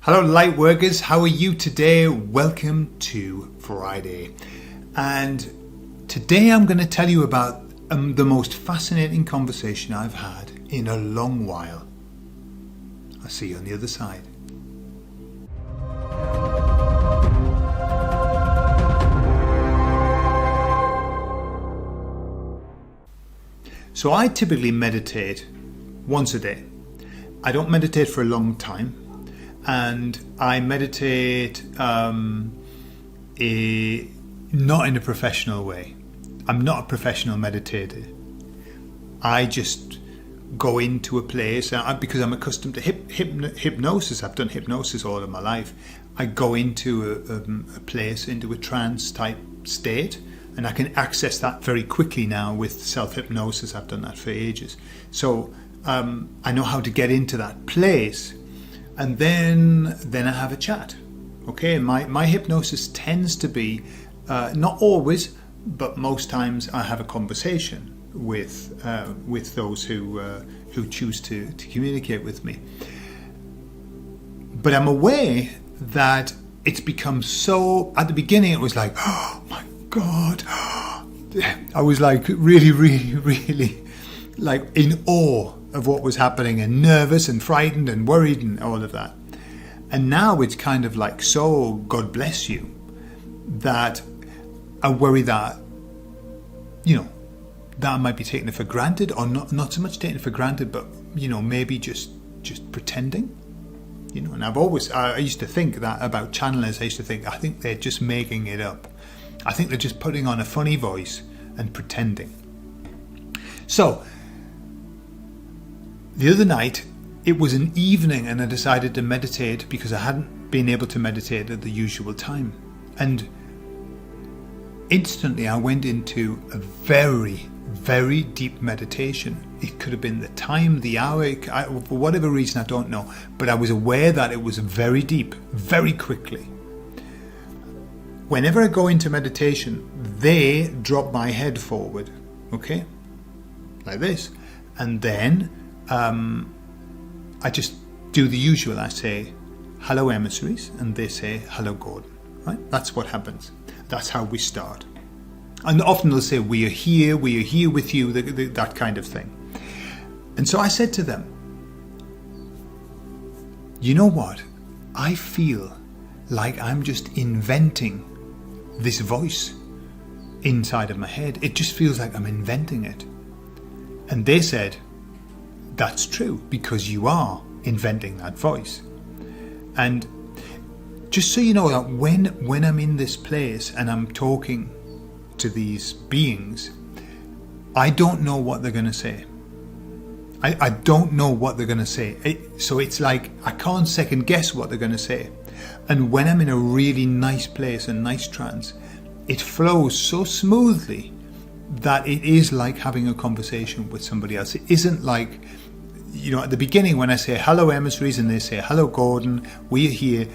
Hello light workers, how are you today? Welcome to Friday. And today I'm going to tell you about the most fascinating conversation I've had in a long while. I'll see you on the other side. So I typically meditate once a day. I don't meditate for a long time. And I meditate not in a professional way. I'm not a professional meditator. I just go into a place, because I'm accustomed to hypnosis. I've done hypnosis all of my life. I go into a place, into a trance type state, and I can access that very quickly now with self-hypnosis. I've done that for ages. So I know how to get into that place. And then I have a chat. Okay, my hypnosis tends to be, not always, but most times I have a conversation with those who choose to communicate with me. But I'm aware that it's become so. At the beginning, it was like, oh my God, I was like really like in awe of what was happening, and nervous and frightened and worried and all of that. And now it's kind of like, so God bless you, that I worry that, that I might be taking it for granted, or not so much taking it for granted, but, maybe just pretending, and I used to think that about channelers. I think they're just making it up. I think they're just putting on a funny voice and pretending. So, the other night, it was an evening and I decided to meditate because I hadn't been able to meditate at the usual time. And instantly I went into a very, very deep meditation. It could have been the time, the hour, for whatever reason, I don't know. But I was aware that it was very deep, very quickly. Whenever I go into meditation, they drop my head forward, okay? Like this. And then I just do the usual. I say, hello emissaries, and they say, hello Gordon, right? That's what happens. That's how we start. And often they'll say, we are here with you, that kind of thing. And so I said to them, you know what? I feel like I'm just inventing this voice inside of my head. It just feels like I'm inventing it. And they said, that's true, because you are inventing that voice. And just so you know that when I'm in this place and I'm talking to these beings, I don't know what they're going to say. I don't know what they're going to say. So it's like I can't second guess what they're going to say. And when I'm in a really nice place, a nice trance, it flows so smoothly that it is like having a conversation with somebody else. It isn't like, at the beginning when I say hello emissaries and they say hello Gordon, we're here,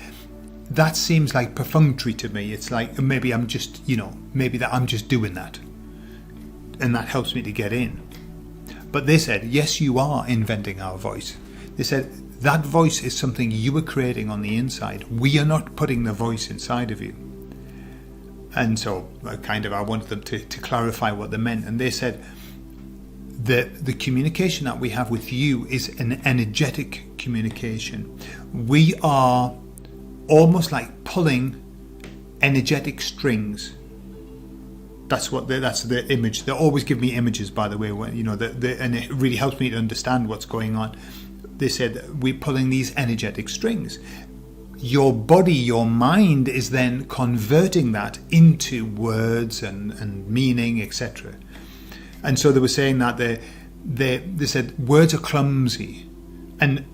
that seems like perfunctory to me. It's like maybe I'm just, maybe that I'm just doing that, and that helps me to get in. But they said, yes, you are inventing our voice. They said that voice is something you are creating on the inside. We are not putting the voice inside of you. And so I wanted them to clarify what they meant. And they said the communication that we have with you is an energetic communication. We are almost like pulling energetic strings. That's the image. They always give me images, by the way, when, and it really helps me to understand what's going on. They said we're pulling these energetic strings. Your body, your mind is then converting that into words and meaning, etc. And so they were saying that they said words are clumsy and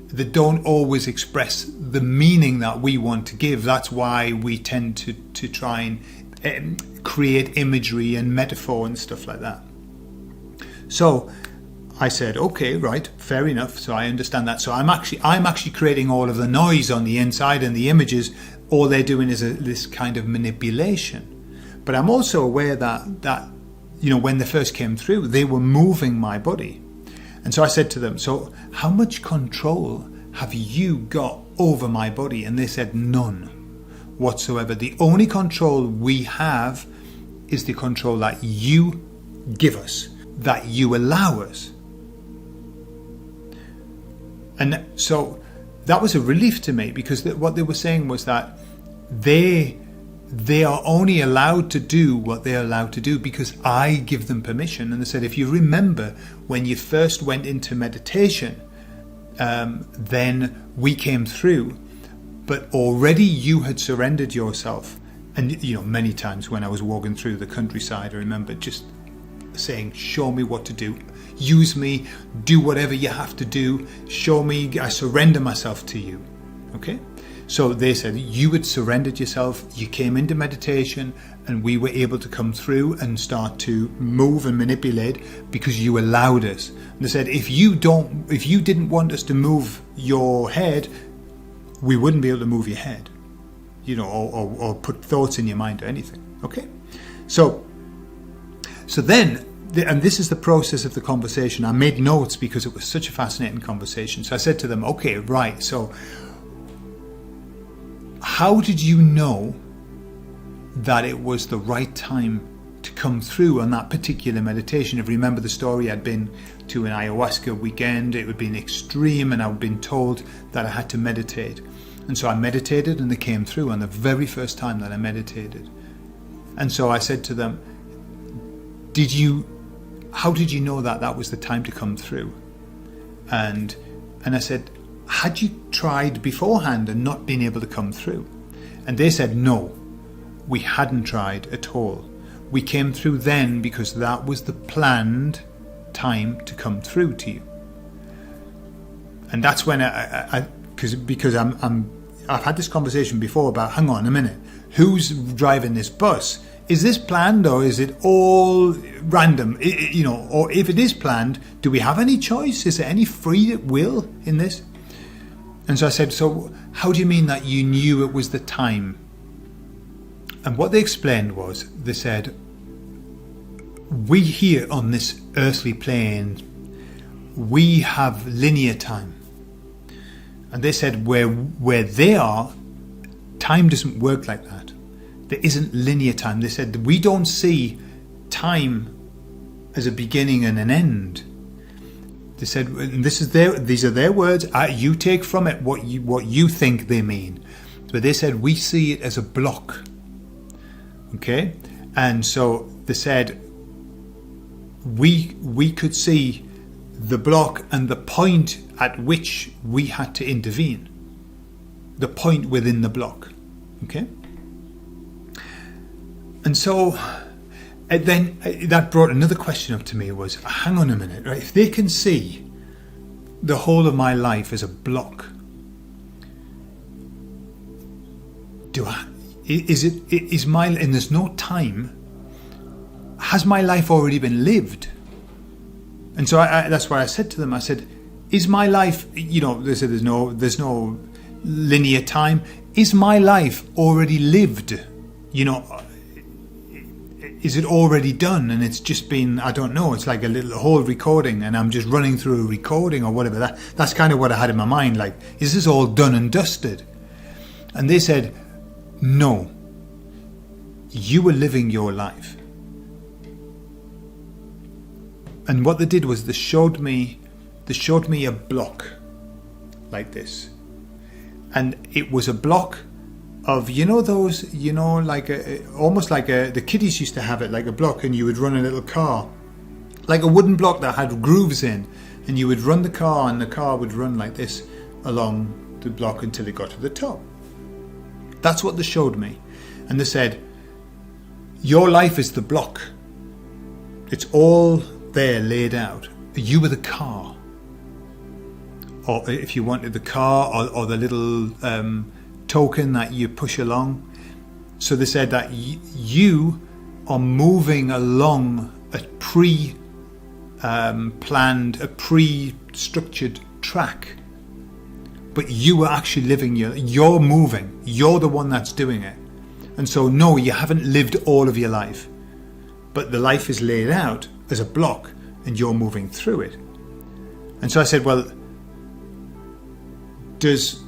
they don't always express the meaning that we want to give. That's why we tend to try and create imagery and metaphor and stuff like that. So I said, okay, right, fair enough. So I understand that. So I'm actually creating all of the noise on the inside, and the images, all they're doing is this kind of manipulation. But I'm also aware that when they first came through, they were moving my body. And so I said to them, so how much control have you got over my body? And they said, none whatsoever. The only control we have is the control that you give us, that you allow us. And so that was a relief to me, because what they were saying was that they are only allowed to do what they're allowed to do because I give them permission. And they said, if you remember when you first went into meditation, then we came through, but already you had surrendered yourself. And many times when I was walking through the countryside, I remember just saying, show me what to do, use me, do whatever you have to do, show me, I surrender myself to you. Okay, so they said you had surrendered yourself, you came into meditation, and we were able to come through and start to move and manipulate because you allowed us. And they said, if you didn't want us to move your head, we wouldn't be able to move your head, or put thoughts in your mind or anything. Okay, so then, and this is the process of the conversation. I made notes because it was such a fascinating conversation. So I said to them, okay, right, so how did you know that it was the right time to come through on that particular meditation? If you remember the story, I'd been to an ayahuasca weekend. It had been extreme, and I'd been told that I had to meditate. And so I meditated, and they came through on the very first time that I meditated. And so I said to them, how did you know that that was the time to come through? And I said, had you tried beforehand and not been able to come through? And they said, no, we hadn't tried at all. We came through then because that was the planned time to come through to you. And that's when because I've had this conversation before about, hang on a minute, who's driving this bus? Is this planned, or is it all random? Or if it is planned, do we have any choice? Is there any free will in this? And so I said, so how do you mean that you knew it was the time? And what they explained was, they said, we here on this earthly plane, we have linear time. And they said where they are, time doesn't work like that. There isn't linear time. They said we don't see time as a beginning and an end. They said, and these are their words. You take from it what you think they mean. But they said we see it as a block. Okay, and so they said we could see the block and the point at which we had to intervene. The point within the block. Okay. And so then that brought another question up to me, was, hang on a minute, right? If they can see the whole of my life as a block, and there's no time, has my life already been lived? And so that's why I said to them, I said, is my life, they said there's no linear time. Is my life already lived? Is it already done? And it's just been, I don't know, it's like a whole recording, and I'm just running through a recording or whatever. That's kind of what I had in my mind. Like, is this all done and dusted? And they said, no, you were living your life. And what they did was they showed me a block like this. And it was a block of, those, like almost like the kiddies used to have it, like a block, and you would run a little car, like a wooden block that had grooves in, and you would run the car, and the car would run like this along the block until it got to the top. That's what they showed me. And they said, your life is the block. It's all there laid out. You were the car. Or if you wanted the car or the little token that you push along. So they said that you are moving along a pre-planned, a pre-structured track. But you are actually living, you're moving. You're the one that's doing it. And so, no, you haven't lived all of your life. But the life is laid out as a block, and you're moving through it. And so I said, well, does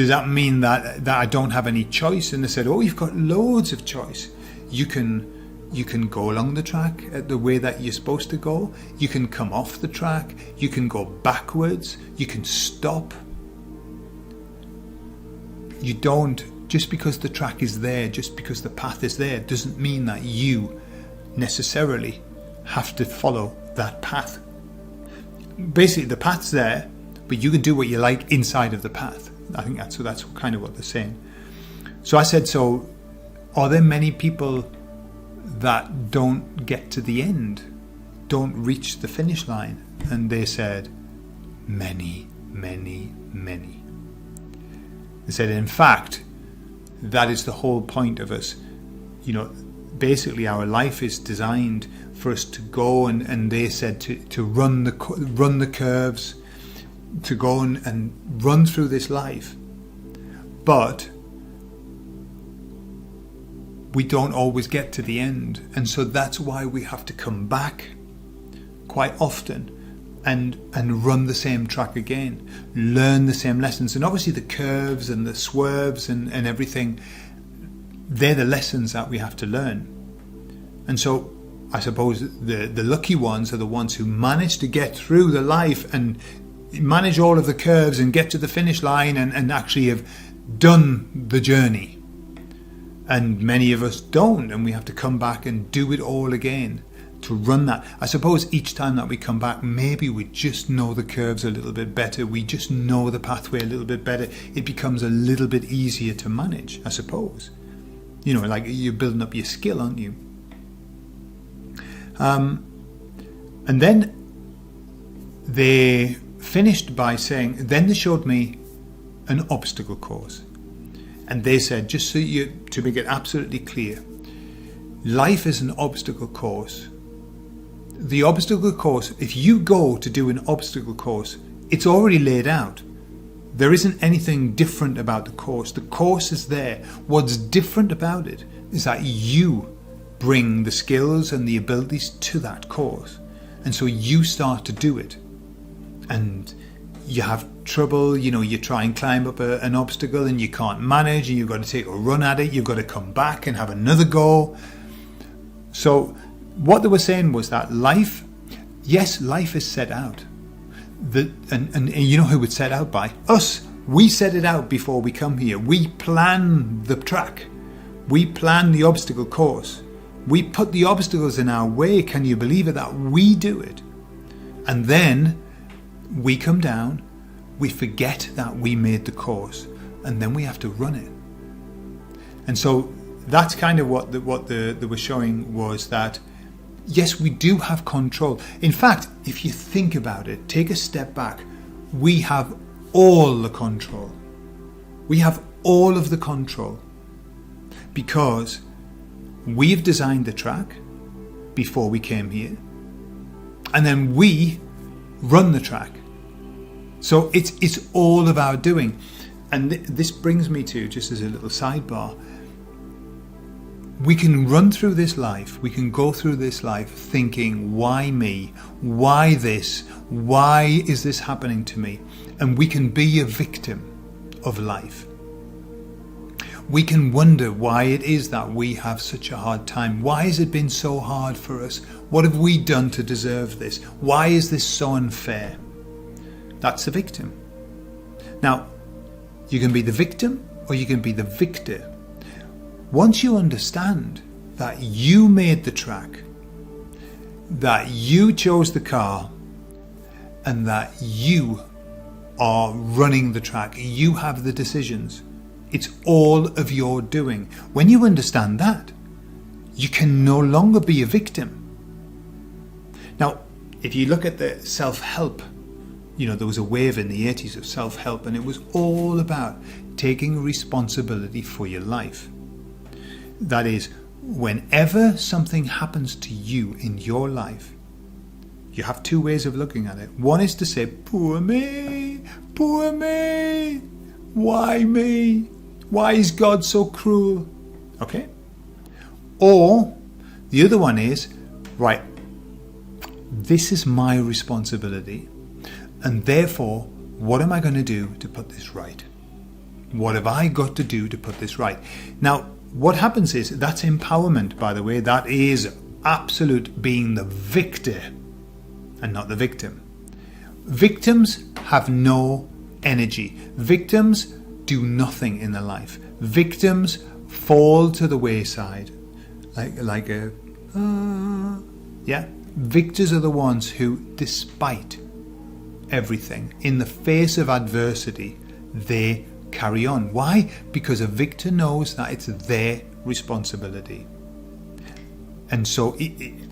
that mean that I don't have any choice? And they said, oh, you've got loads of choice. You can go along the track the way that you're supposed to go. You can come off the track. You can go backwards. You can stop. You don't, just because the track is there, just because the path is there, doesn't mean that you necessarily have to follow that path. Basically, the path's there, but you can do what you like inside of the path. I think that's kind of what they're saying. So I said, so are there many people that don't get to the end, don't reach the finish line? And they said, many, many, many. They said, in fact, that is the whole point of us. Basically our life is designed for us to go and they said to run the curves, to go and run through this life. But we don't always get to the end. And so that's why we have to come back quite often and run the same track again, learn the same lessons. And obviously the curves and the swerves and everything, they're the lessons that we have to learn. And so I suppose the lucky ones are the ones who manage to get through the life and manage all of the curves and get to the finish line and actually have done the journey. And many of us don't, and we have to come back and do it all again to run that. I suppose each time that we come back, maybe we just know the curves a little bit better. We just know the pathway a little bit better. It becomes a little bit easier to manage, I suppose. Like you're building up your skill, aren't you? And then they finished by saying, then they showed me an obstacle course. And they said, just to make it absolutely clear, life is an obstacle course. The obstacle course, if you go to do an obstacle course, it's already laid out. There isn't anything different about the course. The course is there. What's different about it is that you bring the skills and the abilities to that course. And so you start to do it. And you have trouble, you try and climb up an obstacle and you can't manage, and you've got to take a run at it. You've got to come back and have another go. So what they were saying was that life is set out. And you know who it's set out by? Us. We set it out before we come here. We plan the track. We plan the obstacle course. We put the obstacles in our way. Can you believe it that we do it? And then we come down, we forget that we made the course, and then we have to run it. And so that's kind of what they were showing, was that yes, we do have control. In fact, if you think about it, take a step back, we have all the control. We have all of the control because we've designed the track before we came here, and then we run the track. So it's all of our doing. And this brings me to, just as a little sidebar, we can run through this life, we can go through this life thinking, why me? Why this? Why is this happening to me? And we can be a victim of life. We can wonder why it is that we have such a hard time. Why has it been so hard for us? What have we done to deserve this? Why is this so unfair? That's the victim. Now, you can be the victim or you can be the victor. Once you understand that you made the track, that you chose the car, and that you are running the track, you have the decisions. It's all of your doing. When you understand that, you can no longer be a victim. Now, if you look at the self-help, there was a wave in the 80s of self-help, and it was all about taking responsibility for your life. That is, whenever something happens to you in your life, you have two ways of looking at it. One is to say, poor me, why me? Why is God so cruel? Okay? Or the other one is, right, this is my responsibility, and therefore what am I going to do to put this right? What have I got to do to put this right? Now, what happens is, that's empowerment, by the way. That is absolute being the victor and not the victim. Victims have no energy. Victims do nothing in their life. Victims fall to the wayside like a victors are the ones who, despite everything, in the face of adversity, they carry on. Why? Because a victor knows that it's their responsibility. And so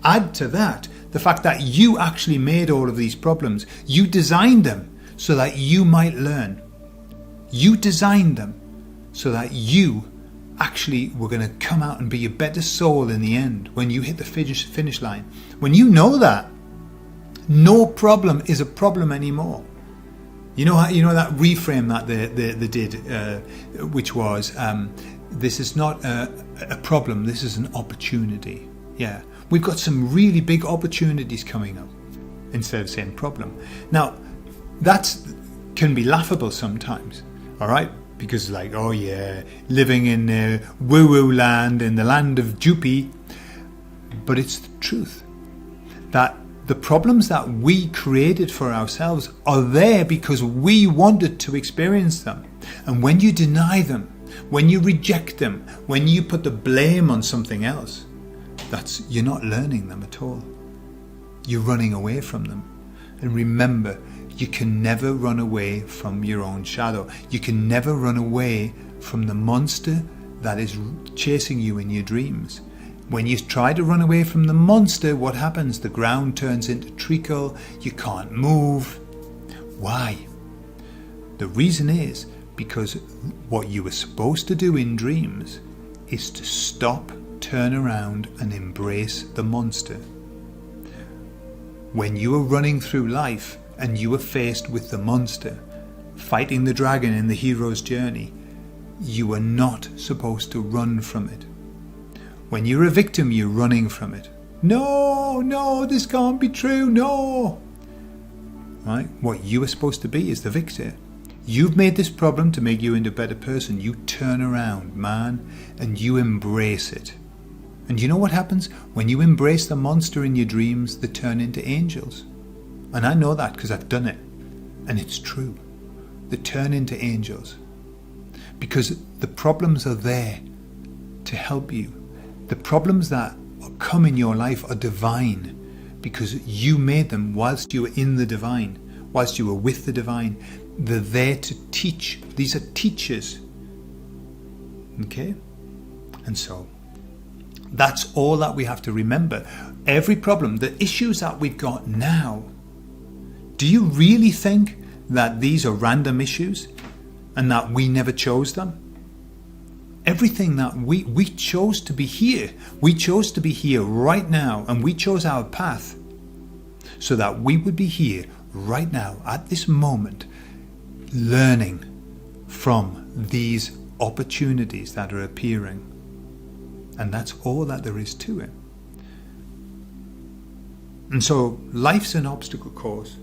add to that the fact that you actually made all of these problems. You designed them so that you might learn. You designed them so that you actually were going to come out and be a better soul in the end when you hit the finish line. When you know that, no problem is a problem anymore. You know that reframe that they did, which was, this is not a problem, this is an opportunity. Yeah, we've got some really big opportunities coming up instead of saying problem. Now, that can be laughable sometimes, all right? Because like, oh yeah, living in woo-woo land, in the land of Jupy. But it's the truth that the problems that we created for ourselves are there because we wanted to experience them. And when you deny them, when you reject them, when you put the blame on something else, you're not learning them at all. You're running away from them. And remember, you can never run away from your own shadow. You can never run away from the monster that is chasing you in your dreams. When you try to run away from the monster, what happens? The ground turns into treacle. You can't move. Why? The reason is because what you were supposed to do in dreams is to stop, turn around, and embrace the monster. When you are running through life and you are faced with the monster, fighting the dragon in the hero's journey, you are not supposed to run from it. When you're a victim, you're running from it. No, this can't be true, no. Right? What you are supposed to be is the victor. You've made this problem to make you into a better person. You turn around, man, and you embrace it. And you know what happens? When you embrace the monster in your dreams, they turn into angels. And I know that because I've done it. And it's true. They turn into angels. Because the problems are there to help you. The problems that come in your life are divine because you made them whilst you were in the divine, whilst you were with the divine. They're there to teach. These are teachers. Okay? And so, that's all that we have to remember. Every problem, the issues that we've got now, do you really think that these are random issues and that we never chose them? Everything that we chose to be here. We chose to be here right now, and we chose our path so that we would be here right now at this moment, learning from these opportunities that are appearing. And that's all that there is to it. And so life's an obstacle course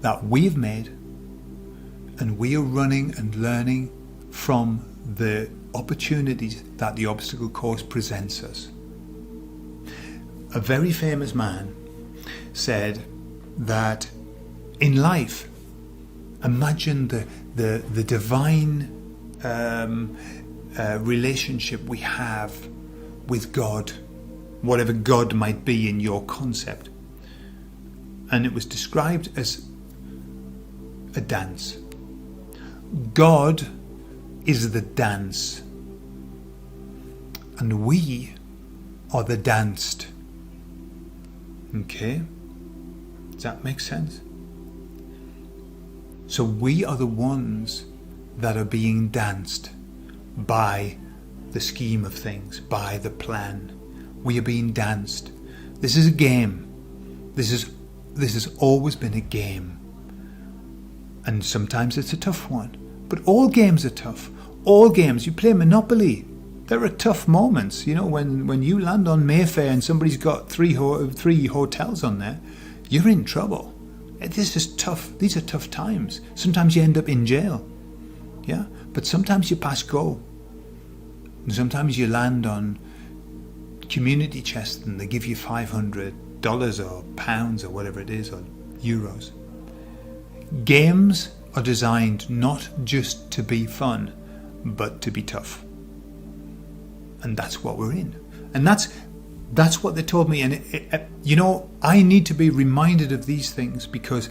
that we've made, and we are running and learning from the opportunities that the obstacle course presents us. A very famous man said that in life, imagine the divine relationship we have with God, whatever God might be in your concept. And it was described as a dance. God is the dance, and we are the danced. Okay? Does that make sense? So we are the ones that are being danced by the scheme of things, by the plan. We are being danced. This is a game. This has always been a game. And sometimes it's a tough one. But all games are tough. All games. You play Monopoly. There are tough moments. You know, when you land on Mayfair and somebody's got three hotels on there, you're in trouble. This is tough. These are tough times. Sometimes you end up in jail. Yeah? But sometimes you pass go. And sometimes you land on community chest and they give you $500 or pounds or whatever it is, or euros. Games are designed not just to be fun, but to be tough. And that's what we're in. And that's what they told me. And I need to be reminded of these things, because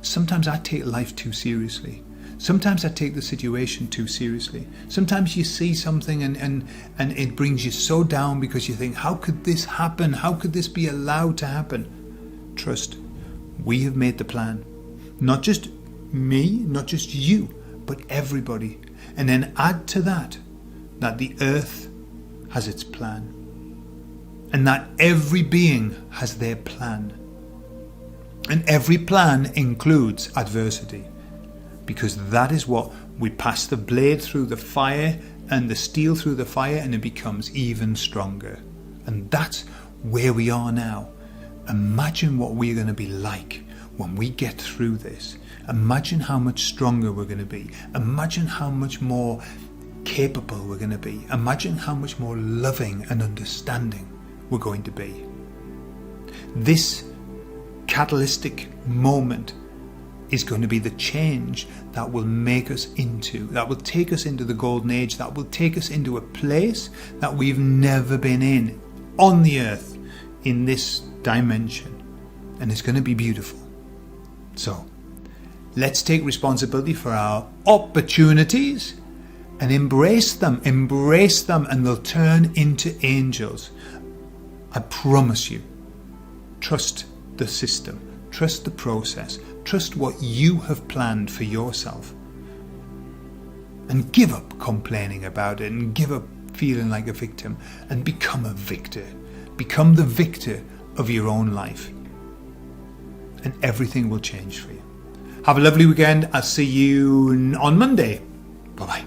sometimes I take life too seriously. Sometimes I take the situation too seriously. Sometimes you see something and it brings you so down because you think, how could this happen? How could this be allowed to happen? Trust, we have made the plan. Not just me, not just you, but everybody. And then add to that the earth has its plan. And that every being has their plan. And every plan includes adversity. Because that is what we pass the blade through the fire and the steel through the fire, and it becomes even stronger. And that's where we are now. Imagine what we're going to be like when we get through this. Imagine how much stronger we're going to be. Imagine how much more capable we're going to be. Imagine how much more loving and understanding we're going to be. This catalytic moment is going to be the change that will make us that will take us into the golden age, that will take us into a place that we've never been in on the earth, in this dimension. And it's going to be beautiful. So, let's take responsibility for our opportunities and embrace them, and they'll turn into angels. I promise you. Trust the system, trust the process, trust what you have planned for yourself. And give up complaining about it, and give up feeling like a victim, and become a victor. Become the victor of your own life. And everything will change for you. Have a lovely weekend. I'll see you on Monday. Bye-bye.